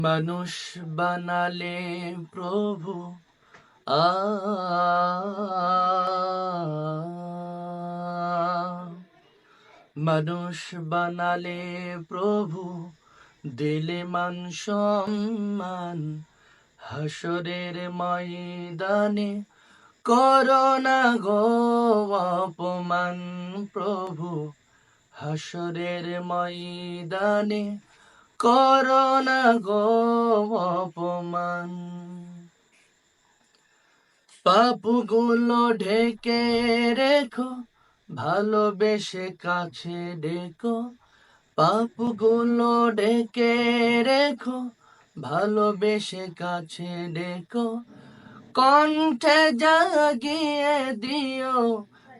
মানুষ বানালে প্রভু আ মানুষ বানালে প্রভু, দিলে মান সম্মান, হাসরের ময়দানে করোনা গো অপমান। প্রভু হাসরের ময়দানে করোনা গো অপমান। পাপগুলো ঢেকে রেখো, ভালোবেসে কাছে ডেকো। পাপগুলো ঢেকে রেখো, ভালোবেসে কাছে ডেকো। কণ্ঠে জাগিয়ে দিও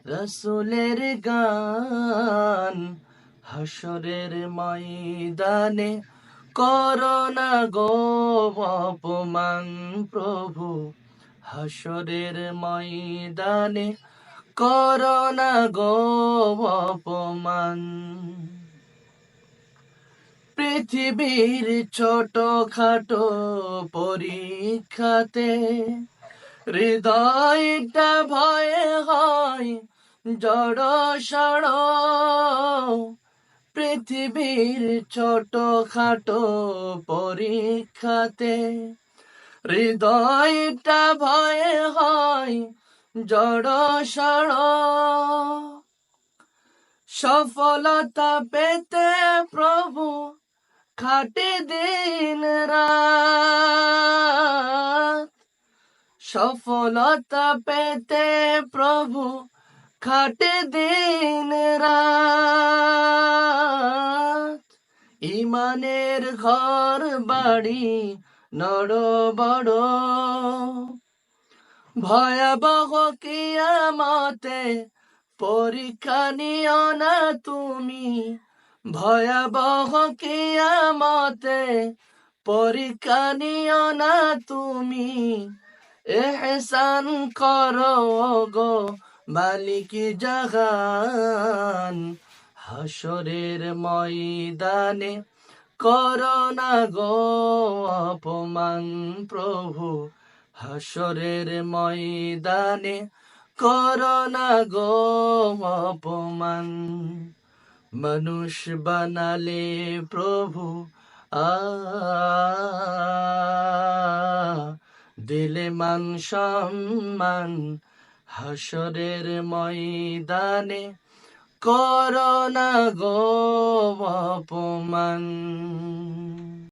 রসুলের গান, হাসরের ময়দানে করোনা গো অপমান। প্রভু হাসরের ময়দানে করোনা গো অপমান। পৃথিবীর ছোট খাটো পরীক্ষাতে হৃদয়টা ভয়ে হয় জড় সড়। পৃথিবীর ছোট খাটো পরীক্ষাতে হৃদয়টা ভয়ে হয় জড় সড়। সফলতা পেতে প্রভু খাটে দিন রাত। সফলতা পেতে প্রভু খাটে দিন রাত। ইমানের ঘর বাড়ি নড় বড়, ভয়াবহ কিয়ামতে পরীক্ষা নিও না তুমি। ভয়াবহ কিয়ামতে পরীক্ষা নিও না তুমি। ইহসান করো গো মালিক জাহান, হাসরের ময়দানে করোনা গো অপমান। প্রভু হাসরের ময়দানে করোনা গো অপমান। মানুষ বানালে প্রভু আ দিলে মান সম্মান, হাসরের ময়দানে করোনা গো অপমান।